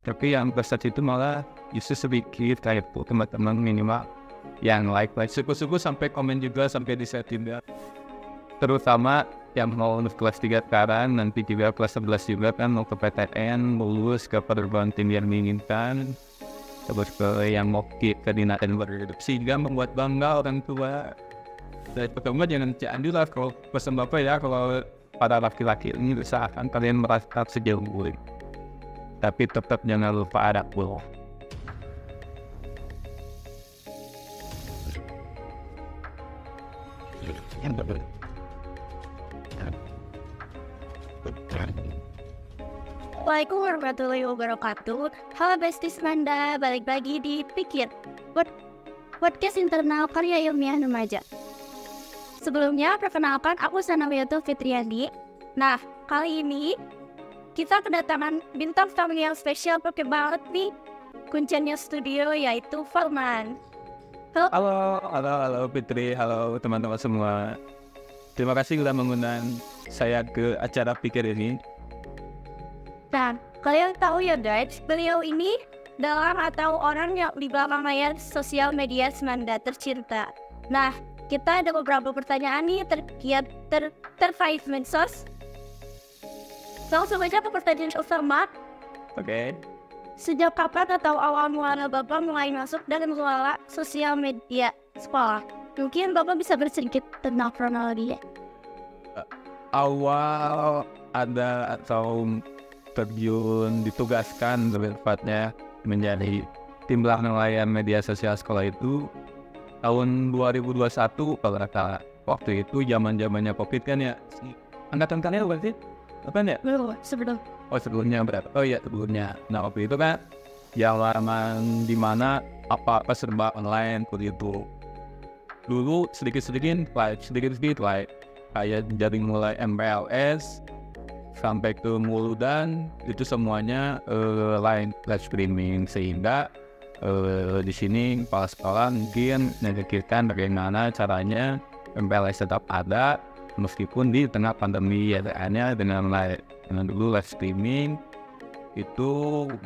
Tapi yang besar itu malah justru sedikit kayak teman-teman minimal yang like suku-suku sampai komen juga sampai di share juga. Terutama yang mau lulus kelas 3 sekarang, nanti juga kelas 11 juga kan mau ke PTN, lulus ke perguruan tinggi yang diinginkan, terus ke yang mau ke dinas dan berhidup, sehingga membuat bangga orang tua. Dan pertama jangan candu lah kalau pesan bapak ya, kalau pada laki-laki ini usahakan kalian merasa sejauh boleh. Tapi tetap jangan lupa ada pulau. Assalamualaikum warahmatullahi wabarakatuh. Halo Besties Manda, balik lagi di Pikir Podcast Internal Karya Ilmiah Remaja. Sebelumnya, perkenalkan aku Sanawiyatu Fitriandi. Nah, kali ini kita kedatangan bintang tamu yang spesial, pakai banget nih kuncinya studio, yaitu Farman. Halo Fitri, halo teman-teman semua. Terima kasih sudah mengundang saya ke acara Pikir ini. Nah, kalian tahu ya guys, beliau ini dalam atau orang yang di belakang layar sosial media Semanda tercinta. Nah, kita ada beberapa pertanyaan nih terkait medsos. Langsung aja ke pertanyaan utama. Oke. Sejak kapan atau awal mula Bapak mulai masuk dan mengelola sosial media sekolah? Mungkin Bapak bisa bersedikit tentang kronologinya. Awal ada atau terjun ditugaskan lebih tepatnya menjadi tim belakang layar media sosial sekolah itu tahun 2021 kalau nggak salah. Waktu itu zaman-zamannya COVID kan ya. Angkatan kalian berarti apa ya? Sebelum. Oh sebelumnya berapa? Oh iya sebelumnya. Nah waktu itu kan zaman dimana apa-apa serba online seperti itu. Dulu sedikit-sedikit kayak dari mulai MPLS sampai ke Muludan itu semuanya live streaming, sehingga di sini kepala sekolah mungkin memikirkan bagaimana caranya MPLS tetap ada meskipun di tengah pandemi ya, hanya dengan dulu live streaming itu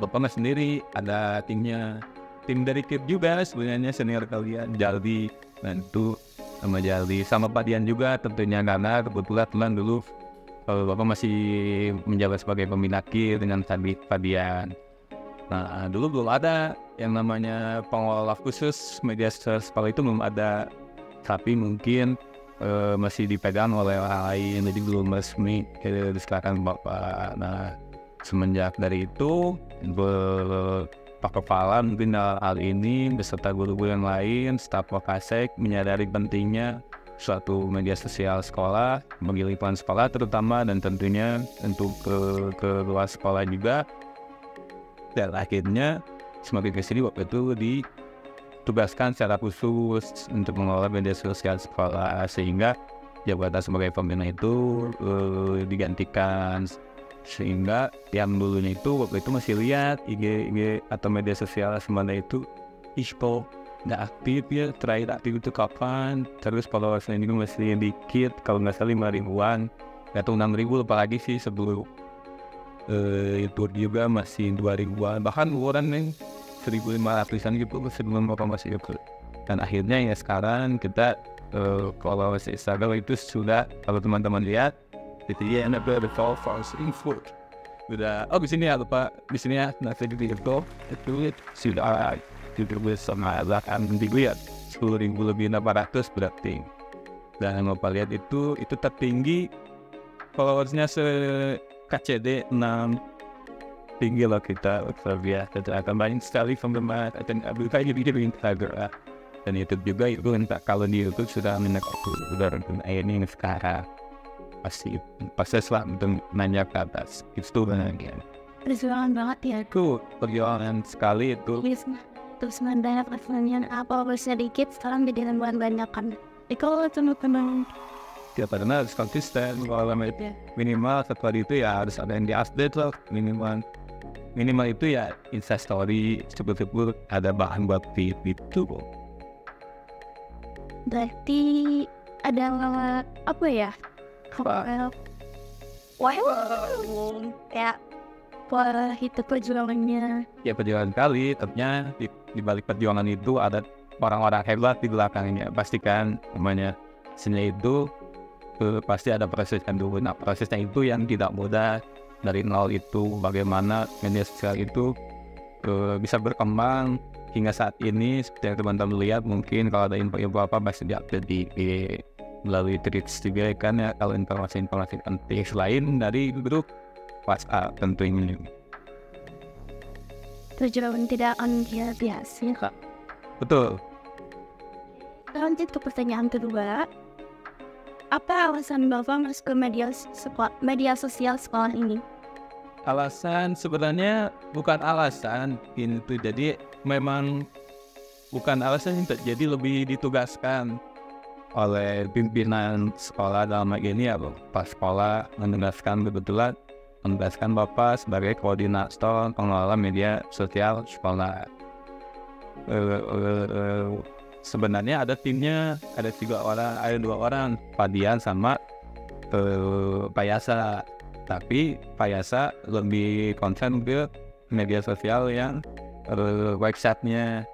Bapak sendiri ada timnya, tim dari KIP juga sebenarnya senior kalian Jaldi, dan itu sama Jaldi sama Pak Dian juga tentunya karena kebetulan dulu Bapak masih menjabat sebagai pembina KIP dengan tadi Pak Dian. Nah dulu belum ada yang namanya pengelola khusus media sosial sekolah, itu belum ada, tapi mungkin masih dipegang oleh orang lain, jadi belum resmi sekarang Bapak. Nah semenjak dari itu Pak Kepala mungkin hal ini beserta guru-guru yang lain, staf Wakasek menyadari pentingnya suatu media sosial sekolah bagi lingkungan sekolah terutama, dan tentunya untuk ke luar sekolah juga. Dan akhirnya semakin kesini waktu itu ditugaskan secara khusus untuk mengelola media sosial sekolah, sehingga jabatan sebagai pembina itu digantikan, sehingga yang dulunya itu waktu itu masih lihat IG atau media sosial Semanda itu Ispo nggak aktif ya, terakhir aktif itu kapan, terus followersnya ini masih dikit, kalau nggak salah 5.000-an atau 6.000, lupa lagi sih. Sebelum itu juga masih 2.000-an, bahkan orang yang 1.500-an gitu sebelum Bapak masih ikut. Dan akhirnya ya sekarang kita followers Instagram itu sudah, kalau teman-teman lihat itu ya enak banget, followers info udah di sini ya, lupa di sini ya, nanti di itu sudah ditulis sama akan dilihat 10.000 lebih 800 berarti. Dan Bapak lihat itu tertinggi followersnya KCD 6, tinggi loh kita biasa. Akan banyak sekali penggemar dan kayak gitu di Instagram dan YouTube juga. Itu entah kalau di YouTube sudah udah ini sekarang pasti lah untuk nanya ke atas itu banyak. Perjuangan banget ya. Itu perjuangan sekali itu. Terus mendadak pertanyaan apa sedikit sekarang jadi lembaran banyak kan. Kalau teman-teman Ya karena harus konsisten, kalau minimal setelah itu ya harus ada yang di-update loh, minimal itu ya instastory, sebut-sebut ada bahan buat feed itu. Berarti ada apa ya? Kayak Wah, itu perjuangannya. Ya perjuangan kali, tentunya di balik perjuangan itu ada orang-orang hebat di belakangnya. Pastikan namanya seni itu pasti ada prosesnya dulu. Nah prosesnya itu yang tidak mudah. Dari nol itu bagaimana media sosial itu bisa berkembang hingga saat ini. Seperti yang teman-teman lihat, mungkin kalau ada info-info apa pasti diupdate di melalui tweets juga kan ya, kalau informasi-informasi penting selain dari grup WhatsApp tentunya. Perjuangan tidak akan biasa kok. Betul. Lanjut ke pertanyaan kedua. Apa alasan Bapak masuk ke media sosial sekolah ini? Alasan sebenarnya bukan alasan itu, jadi memang bukan alasan yang terjadi, lebih ditugaskan oleh pimpinan sekolah dalam hal ini ya Pak sekolah kebetulan menugaskan Bapak sebagai koordinator pengelola media sosial sekolah. Sebenarnya ada timnya, ada 2 orang, Pak Dian sama Pak Yasa. Tapi Pak Yasa lebih concern ke media sosial yang website-nya.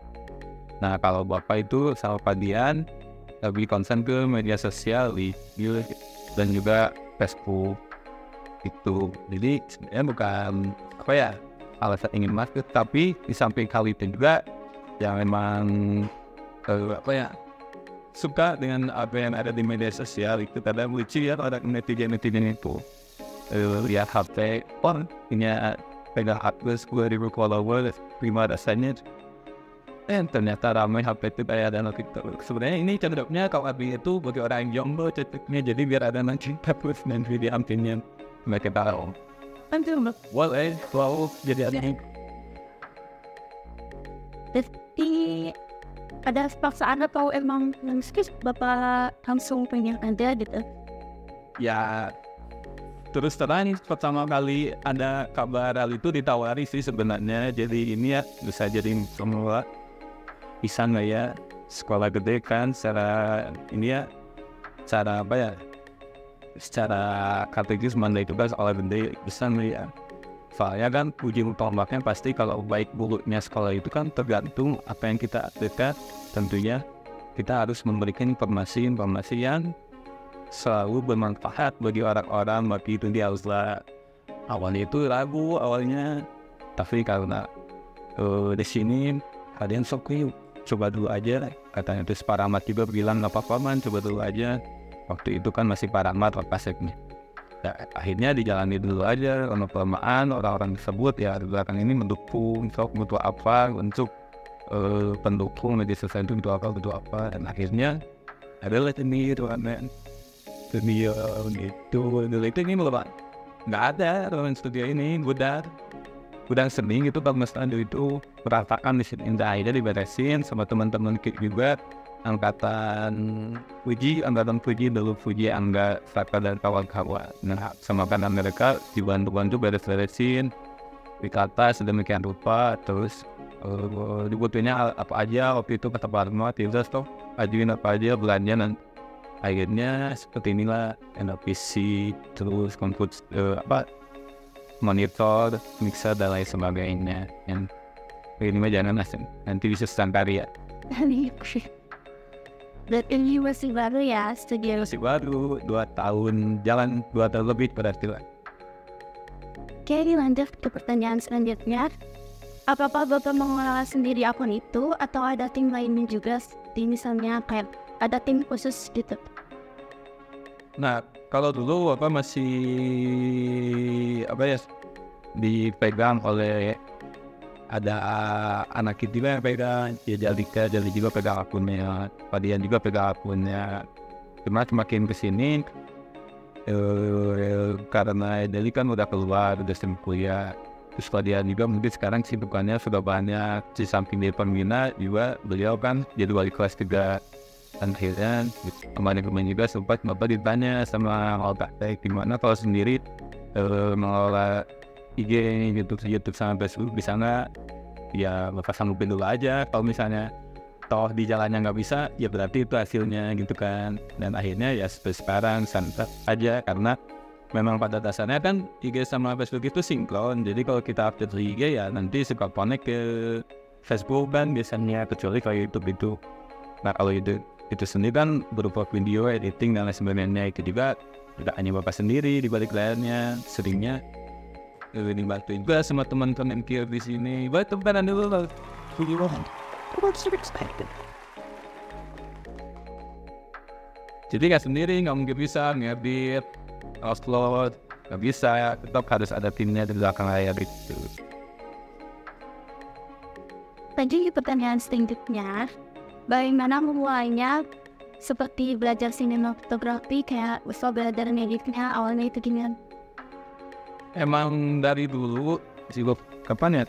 Nah kalau Bapak itu sama Pak Dian lebih concern ke media sosial YouTube dan juga Facebook itu. Jadi sebenarnya bukan alasan ingin masuk, tapi di samping hal itu juga yang memang suka dengan apa yang ada di media sosial itu. Kadang lucu ya ada netizen itu lihat HP punya pegang akses 2000 follower, prima rasanya ternyata ramai HP itu kayak ada TikTok. Sebenarnya ini cenderungnya kalau itu bagi orang yang jomblo cocoknya, jadi biar ada nanti terus dan video ampinya mereka tahu. Boleh wow jadi ada ada paksaan atau emang meski Bapak langsung pengen ada gitu? Ya terus terang pertama kali ada kabar hal itu ditawari sih sebenarnya. Jadi ini ya bisa jadi semula bisa nggak ya sekolah gede kan secara ini ya secara kategori mandai itu kan sekolah gede bisa nggak ya. Soalnya kan uji tombaknya pasti kalau baik buruknya sekolah itu kan tergantung apa yang kita update. Tentunya kita harus memberikan informasi yang selalu bermanfaat bagi orang-orang. Bagi itu dia haruslah awalnya itu ragu tapi karena di sini kalian coba dulu aja katanya. Terus Paramat juga bilang nggak apa-apa man, coba dulu aja. Waktu itu kan masih Paramat Paseknya. Ya, akhirnya dijalani dulu aja. Karena pelemahan orang-orang tersebut ya di belakang ini mendukung butuh apa untuk pendukung media sosial itu butuh apa, dan akhirnya adalah ini itu kan studio itu ini melupakan nggak ada ruangan studio ini gudang seni gitu. Bang Mas Ando itu merasakan di sini akhirnya diberesin sama teman-teman juga angkatan Fuji dulu Fuji Angga Saka dan kawan-kawan. Nah sama kanan mereka dibantu beres-beresin dikata sedemikian rupa. Terus dibutuhnya apa aja waktu itu kata Pak Arma terus toh ajuin apa aja belanja. Dan akhirnya seperti inilah ada PC terus monitor, mixer dan lain sebagainya. Yang ini mah jangan nanti bisa sangkari ya. Berarti ini masih baru ya studio? Masih baru 2 tahun, jalan 2 tahun lebih berarti lah. Oke, lanjut ke pertanyaan selanjutnya. Apakah Bapak mengelola sendiri akun itu atau ada tim lainnya juga? Misalnya kayak ada tim khusus gitu? Nah, kalau dulu Bapak masih dipegang oleh ada anak kita yang pegang, ya jadi juga pegang akunnya, Padian juga pegang akunnya. Cuma semakin kesini karena Deli kan udah keluar, udah kuliah, terus Padian juga mungkin sekarang sibukannya sudah banyak. Di samping di pembina juga beliau kan jadi wali kelas juga. Dan akhirnya teman-teman juga sempat Bapak ditanya sama Olga gimana kalau sendiri mengelola IG, YouTube sama Facebook bisa nggak? Ya Bapak sanggupin dulu aja. Kalau misalnya toh di jalannya nggak bisa, ya berarti itu hasilnya gitu kan. Dan akhirnya ya seperti sekarang santai aja karena memang pada dasarnya kan IG sama Facebook itu sinkron. Jadi kalau kita update di IG ya nanti suka connect ke Facebook kan biasanya, kecuali kalau YouTube itu. Nah kalau itu sendiri kan berupa video editing dan lain sebagainya, itu juga tidak hanya bapak sendiri di balik layarnya, seringnya dibantuin juga sama teman-teman MQ di sini. Buat teman dulu lah video. Jadi nggak sendiri, nggak mungkin bisa ngedit, upload, nggak bisa, tetap harus ada timnya di belakang layar itu. Tadi pertanyaan selanjutnya, bagaimana memulainya seperti belajar sinematografi kayak misal belajar ngeditnya awalnya itu gimana? Emang dari dulu, sibuk kapan ya?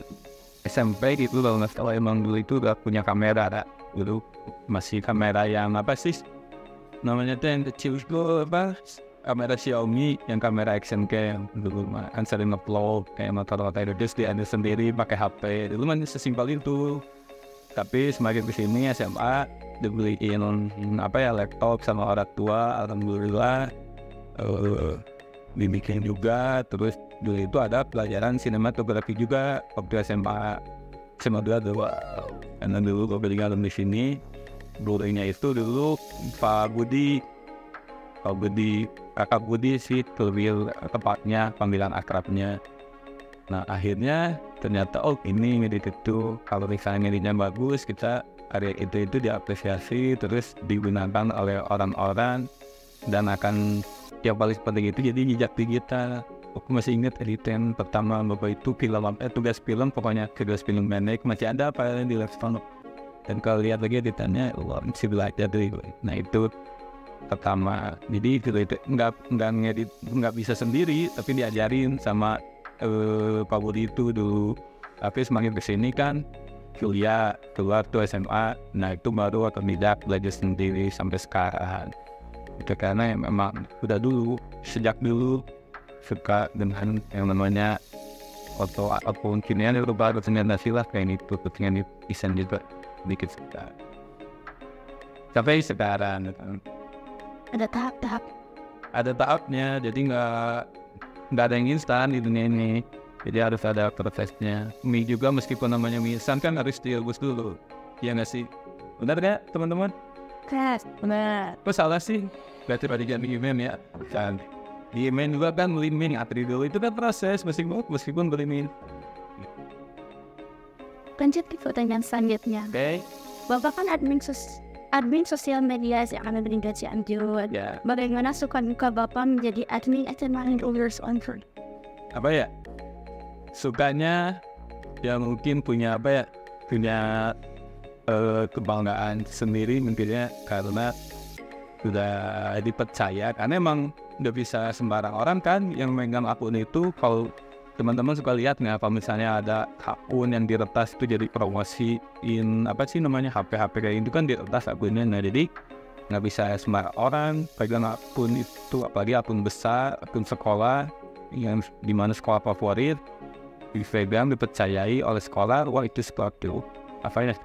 SMP gitu kalau nggak salah, emang dulu itu udah punya kamera, dulu masih kamera yang apa sih? Namanya tuh yang kecil itu apa? Kamera Xiaomi yang kamera action cam dulu kan sering upload kayak motor-motor itu dia ada sendiri pakai HP dulu kan sesimpel itu. Tapi semakin kesini SMA dibeliin apa ya laptop sama orang tua, alhamdulillah dibikin juga. Terus dulu itu ada pelajaran sinematografi juga waktu SMA 2 karena dulu gue tinggal di sini. Gurunya itu dulu Pak Budi, Kakak Budi sih lebih tepatnya panggilan akrabnya. Nah akhirnya ternyata ini ngedit itu, kalau misalnya ngeditnya bagus, kita area itu diapresiasi terus digunakan oleh orang-orang dan akan yang paling penting itu jadi jejak digital. Aku masih ingat editan pertama bapak itu tugas film, pokoknya tugas film pendek masih ada apa di laptop. Dan kalau lihat lagi editannya, masih belajar dari gue. Nah itu pertama. Jadi itu nggak ngedit, nggak bisa sendiri, tapi diajarin sama Pak Budi itu dulu. Tapi semakin kesini kan kuliah, keluar tuh SMA. Nah itu baru akan belajar sendiri sampai sekarang. Itu karena memang udah dulu, sejak dulu suka dengan yang namanya foto ataupun kinian itu baru ternyata lah kayak itu, kepengen desain juga. Dikit sekitar sampai sekarang Ada tahap-tahap. ada tahapnya, jadi nggak ada yang instan di dunia ini, jadi harus ada prosesnya. Mie juga meskipun namanya mie instan kan harus direbus dulu, ya nggak sih? Benar nggak teman-teman? Benar. Kok salah sih? Berarti pada jam mie ya kan di mie juga kan beli mie ngatri dulu, itu kan proses meskipun beli mie. Lanjut ke pertanyaan selanjutnya. Oke. Bapak kan admin sosial media yang ada di Gaji Cianjur. Ya. Bagaimana suka duka Bapak menjadi admin SMAN Ulurs Onford? Apa ya? Sukanya ya mungkin punya apa ya? Punya kebanggaan sendiri mungkinnya karena sudah dipercaya, karena emang udah bisa sembarang orang kan yang megang akun itu. Kalau teman-teman suka lihat nggak, apa misalnya ada akun yang diretas itu jadi promosiin apa sih namanya HP kayak itu kan diretas akunnya. Nah jadi nggak bisa sembarang orang pegang akun itu, apalagi akun besar, akun sekolah yang dimana sekolah favorit dipegang, dipercayai oleh sekolah. Wah itu sesuatu apa ya,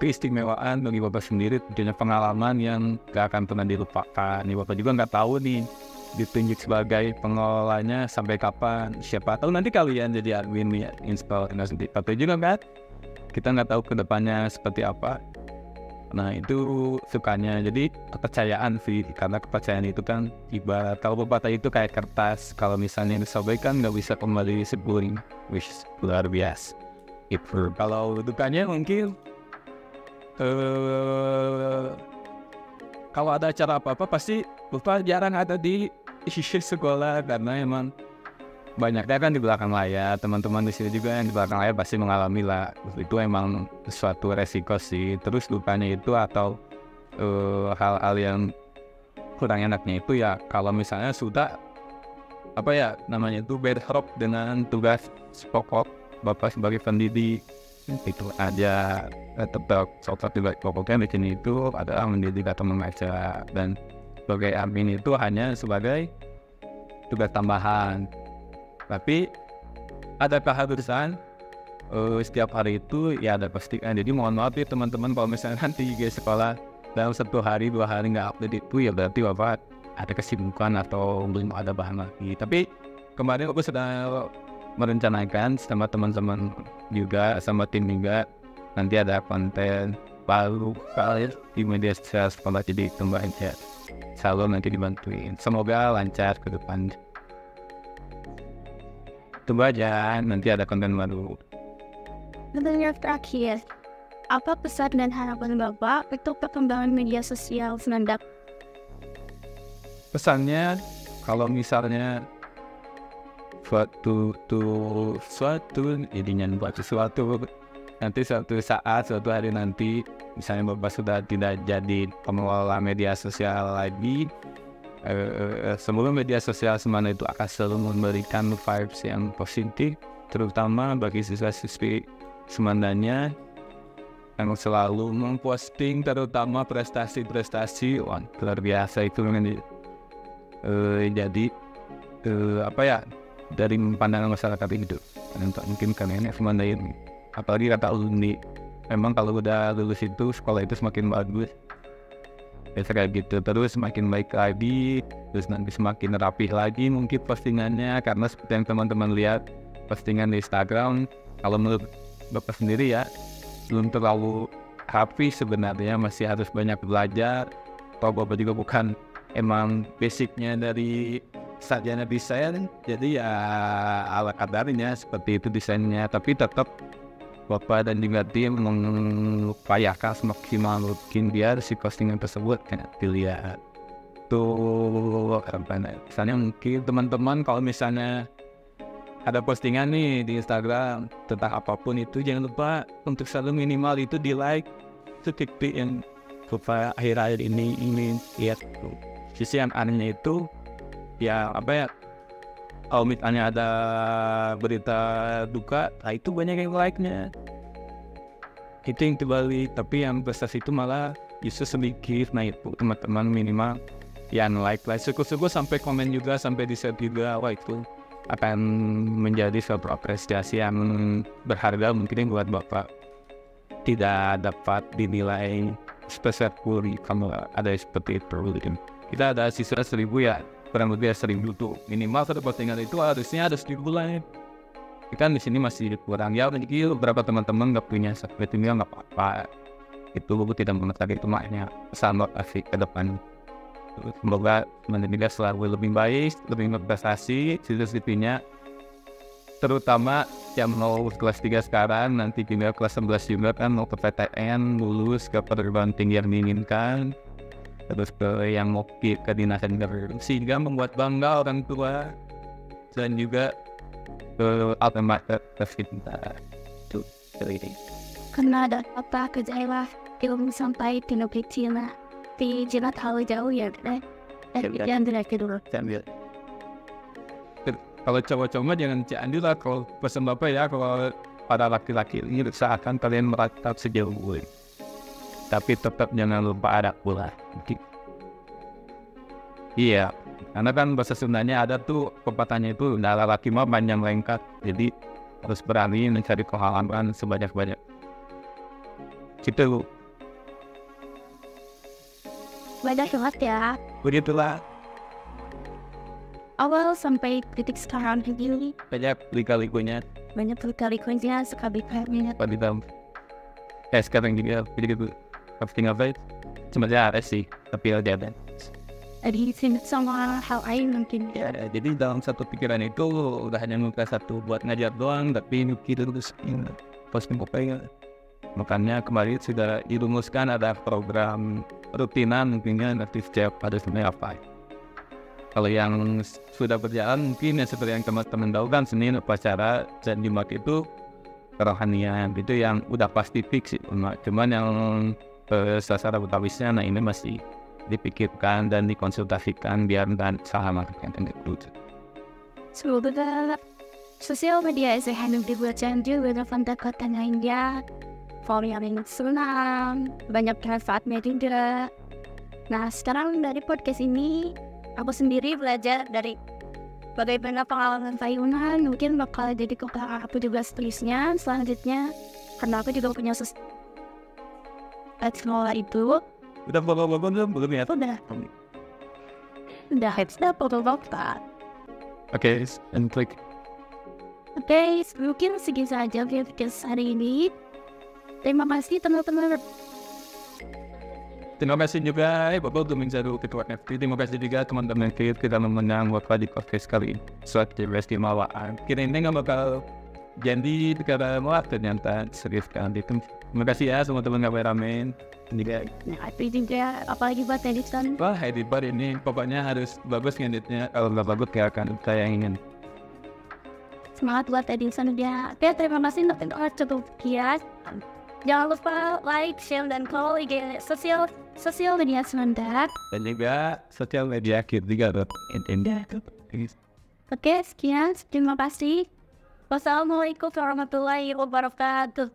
keistimewaan bagi bapak sendiri, punya pengalaman yang gak akan pernah dilupakan. Nih bapak juga nggak tahu nih ditunjuk sebagai pengelolanya sampai kapan, siapa tahu nanti kalian jadi admin ya, install atau juga kan kita nggak tahu kedepannya seperti apa. Nah itu sukanya, jadi kepercayaan sih, karena kepercayaan itu kan ibarat kalau pepatah itu kayak kertas, kalau misalnya disobek kan nggak bisa kembali sebulan, which luar biasa. Itu kalau dukanya mungkin kalau ada acara apa-apa pasti Bapak jarang ada di sekolah, karena emang banyaknya kan di belakang layar. Teman-teman di sini juga yang di belakang layar pasti mengalami lah. Itu emang suatu resiko sih. Terus dukanya itu atau hal-hal yang kurang enaknya itu ya kalau misalnya sudah apa ya namanya itu bentrok dengan tugas pokok Bapak sebagai pendidik. Itu aja tetap tugas pokoknya di sini itu adalah mendidik atau mengajar, dan sebagai admin itu hanya sebagai tugas tambahan. Tapi ada keharusan setiap hari itu ya ada pastikan. Jadi mohon maaf ya teman-teman kalau misalnya nanti IG sekolah dalam 1 hari 2 hari nggak update itu, ya berarti Bapak ada kesibukan atau belum ada bahan lagi. Tapi kemarin aku sedang merencanakan sama teman-teman juga, sama tim juga, nanti ada konten baru kali di media sosial sekolah, jadi tambahin ya. Selalu nanti dibantuin. Semoga lancar ke depan. Tunggu aja, nanti ada konten baru. Pertanyaan terakhir, apa pesan dan harapan Bapak untuk perkembangan media sosial Senandap? Pesannya, kalau misalnya suatu jadinya buat sesuatu, nanti suatu saat, suatu hari nanti, misalnya Bapak sudah tidak jadi pengelola media sosial lagi, semoga media sosial Semanda itu akan selalu memberikan vibes yang positif, terutama bagi siswa-siswi Semandanya yang selalu memposting terutama prestasi-prestasi. Wah, luar biasa itu jadi apa ya, dari pandangan masyarakat itu untuk mungkin kalian Semanda ini, apalagi kata alumni, memang kalau udah lulus itu sekolah itu semakin bagus ya, kayak gitu, terus semakin baik lagi, terus nanti semakin rapih lagi mungkin postingannya, karena seperti yang teman-teman lihat postingan di Instagram, kalau menurut Bapak sendiri ya belum terlalu rapi sebenarnya, masih harus banyak belajar. Atau Bapak juga bukan emang basicnya dari sarjana desain, jadi ya ala kadarnya seperti itu desainnya, tapi tetap Bapak dan juga tim mengupayakan semaksimal mungkin biar si postingan tersebut dilihat. Tuh, misalnya mungkin teman-teman kalau misalnya ada postingan nih di Instagram tentang apapun itu, jangan lupa untuk selalu minimal itu di like, itu titik yang supaya akhir-akhir ini lihat tuh. Sisi yang anehnya itu ya apa ya, kalau misalnya ada berita duka, nah itu banyak yang like-nya, itu yang terbalik. Tapi yang prestasi itu malah justru sedikit. Nah itu teman-teman minimal yang like syukur-syukur sampai komen juga, sampai di share juga. Wah itu akan menjadi suatu apresiasi yang berharga mungkin buat Bapak. Tidak dapat dinilai spesial kalau ada seperti itu. Kita ada siswa 1000 ya, kurang lebih 1000 tuh minimal satu postingan itu harusnya ada 1000 like. Kita di sini masih kurang ya, mungkin beberapa teman-teman nggak punya sampai tinggal nggak apa-apa. Itu tidak mengetahui itu makanya pesan motivasi ke depan. Semoga menjadi selalu lebih baik, lebih berprestasi, siswa-siswinya, terutama yang mau kelas 3 sekarang, nanti juga kelas 11 juga kan mau ke PTN, lulus ke perguruan tinggi yang diinginkan, terus ke yang mau ke kedinasan sehingga membuat bangga orang tua dan juga ke alternatif kita itu ini. Karena ada apa kejailah ilmu sampai di negeri Cina. Di Cina terlalu jauh ya, yang terakhir dulu. Kalau cowok-cowok jangan Cianjur lah, kalau pesan Bapak ya, kalau para laki-laki ini usahakan kalian meratap sejauh mungkin. Tapi tetap jangan lupa ada pula. Iya, karena kan bahasa Sundanya ada tuh pepatahnya itu, nala laki mah panjang lengkap, jadi harus berani mencari pengalaman sebanyak-banyak. Gitu. Banyak banget ya. Begitulah. Awal sampai titik sekarang ini Banyak lika-likunya. banyak lika-likunya, sekali-kalinya. Pada sekarang juga begitu. Posting apa itu? Sebenarnya ada sih, tapi ada. Di sini sama hal lain mungkin. Ya, jadi dalam satu pikiran itu udah hanya nulis satu buat ngajar doang, tapi kita terus posting apa ya? Makanya kemarin sudah dirumuskan ada program rutinan mungkinnya nanti setiap pada sebenarnya apa. Kalau yang sudah berjalan mungkin ya seperti yang teman-teman tahu kan, Senin upacara dan Jumat itu kerohanian, itu yang udah pasti fix sih. Cuman yang sasara utawisnya, nah ini masih dipikirkan dan dikonsultasikan biar dan salah yang tentu. Semoga sosial media SHN dibuat janji relevan kota lainnya, forum yang senang, banyak manfaatnya juga. Nah sekarang dari podcast ini aku sendiri belajar dari bagaimana pengalaman Fayunan, mungkin bakal jadi kepala aku juga seterusnya selanjutnya, karena aku juga punya sekolah itu. Udah belum ya? Udah. Udah headset foto dokter. Oke, and click. Oke, mungkin segitu saja podcast hari ini. Terima kasih teman-teman. Terima kasih juga Bapak untuk menjadi ketua NFT. Terima kasih juga teman-teman kita menang waktu di podcast kali ini. Suatu keistimewaan. Kita ini nggak bakal jadi sekarang ternyata serius kan itu. Terima kasih ya semua teman kameramen. Juga. Nah, itu juga apalagi buat Edison. Wah, editor ini pokoknya harus bagus ngeditnya. Kalau nggak bagus kayak akan saya ingin. Semangat buat Edison ya. Oke, terima kasih untuk cukup sekian. Jangan lupa like, share, dan follow IG sosial media Semanda. Dan juga sosial media kita juga. Oke, sekian. Terima kasih. Wassalamualaikum warahmatullahi wabarakatuh.